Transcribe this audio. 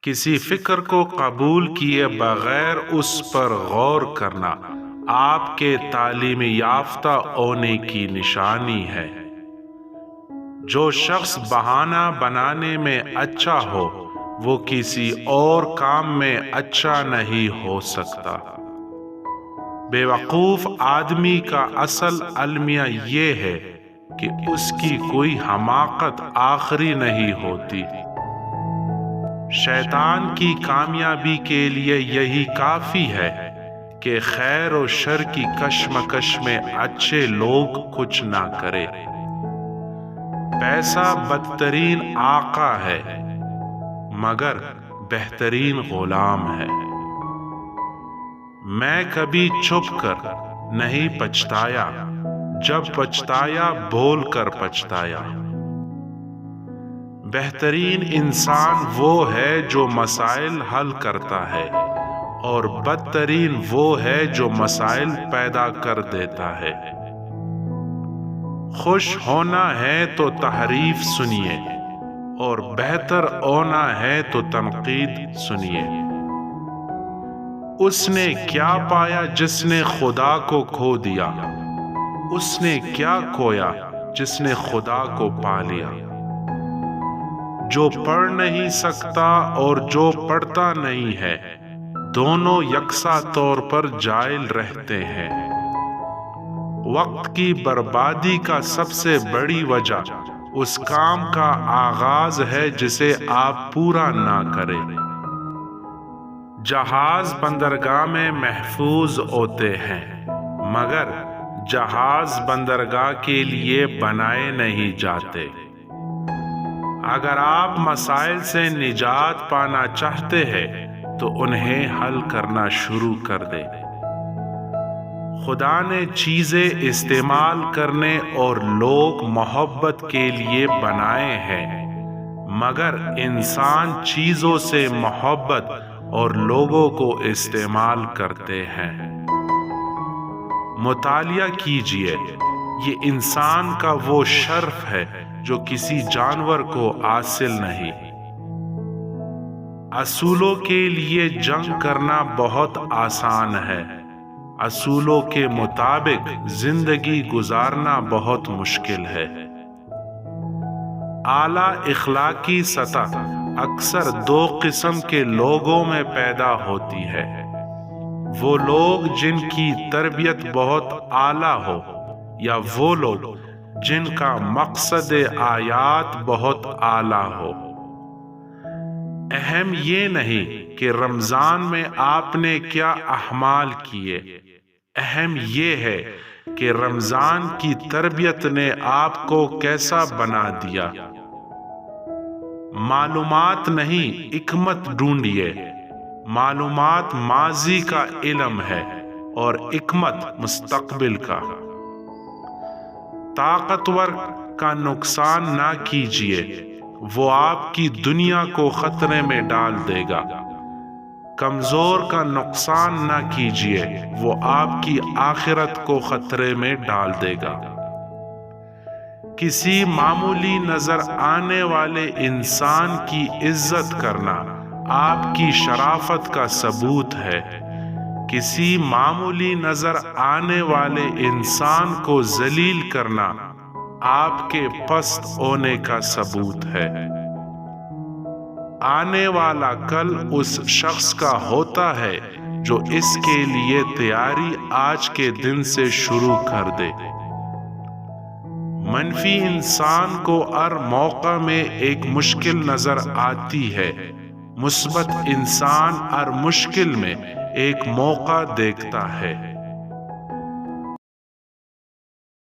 کسی فکر کو قبول کیے بغیر اس پر غور کرنا آپ کے تعلیم یافتہ ہونے کی نشانی ہے۔ جو شخص بہانہ بنانے میں اچھا ہو وہ کسی اور کام میں اچھا نہیں ہو سکتا۔ بے وقوف آدمی کا اصل المیہ یہ ہے کہ اس کی کوئی حماقت آخری نہیں ہوتی۔ شیطان کی کامیابی کے لیے یہی کافی ہے کہ خیر و شر کی کشمکش میں اچھے لوگ کچھ نہ کرے۔ پیسہ بدترین آقا ہے مگر بہترین غلام ہے۔ میں کبھی چھپ کر نہیں پچھتایا، جب پچھتایا بول کر پچھتایا۔ بہترین انسان وہ ہے جو مسائل حل کرتا ہے اور بدترین وہ ہے جو مسائل پیدا کر دیتا ہے۔ خوش ہونا ہے تو تعریف سنیے اور بہتر ہونا ہے تو تنقید سنیے۔ اس نے کیا پایا جس نے خدا کو کھو دیا؟ اس نے کیا کھویا جس نے خدا کو پا لیا؟ جو پڑھ نہیں سکتا اور جو پڑھتا نہیں ہے دونوں یکساں طور پر جاہل رہتے ہیں۔ وقت کی بربادی کا سب سے بڑی وجہ اس کام کا آغاز ہے جسے آپ پورا نہ کریں۔ جہاز بندرگاہ میں محفوظ ہوتے ہیں مگر جہاز بندرگاہ کے لیے بنائے نہیں جاتے۔ اگر آپ مسائل سے نجات پانا چاہتے ہیں تو انہیں حل کرنا شروع کر دیں۔ خدا نے چیزیں استعمال کرنے اور لوگ محبت کے لیے بنائے ہیں مگر انسان چیزوں سے محبت اور لوگوں کو استعمال کرتے ہیں۔ مطالعہ کیجئے، یہ انسان کا وہ شرف ہے جو کسی جانور کو حاصل نہیں۔ اصولوں کے لیے جنگ کرنا بہت آسان ہے، اصولوں کے مطابق زندگی گزارنا بہت مشکل ہے۔ اعلیٰ اخلاقی سطح اکثر دو قسم کے لوگوں میں پیدا ہوتی ہے، وہ لوگ جن کی تربیت بہت اعلیٰ ہو یا وہ لوگ جن کا مقصد آیات بہت اعلیٰ ہو۔ اہم یہ نہیں کہ رمضان میں آپ نے کیا اعمال کیے، اہم یہ ہے کہ رمضان کی تربیت نے آپ کو کیسا بنا دیا۔ معلومات نہیں حکمت ڈھونڈیے، معلومات ماضی کا علم ہے اور حکمت مستقبل کا۔ طاقتور کا نقصان نہ کیجیے، وہ آپ کی دنیا کو خطرے میں ڈال دے گا۔ کمزور کا نقصان نہ کیجیے، وہ آپ کی آخرت کو خطرے میں ڈال دے گا۔ کسی معمولی نظر آنے والے انسان کی عزت کرنا آپ کی شرافت کا ثبوت ہے، کسی معمولی نظر آنے والے انسان کو ذلیل کرنا آپ کے پست ہونے کا ثبوت ہے۔ آنے والا کل اس شخص کا ہوتا ہے جو اس کے لیے تیاری آج کے دن سے شروع کر دے۔ منفی انسان کو ہر موقع میں ایک مشکل نظر آتی ہے، مثبت انسان ہر مشکل میں ایک موقع دیکھتا ہے۔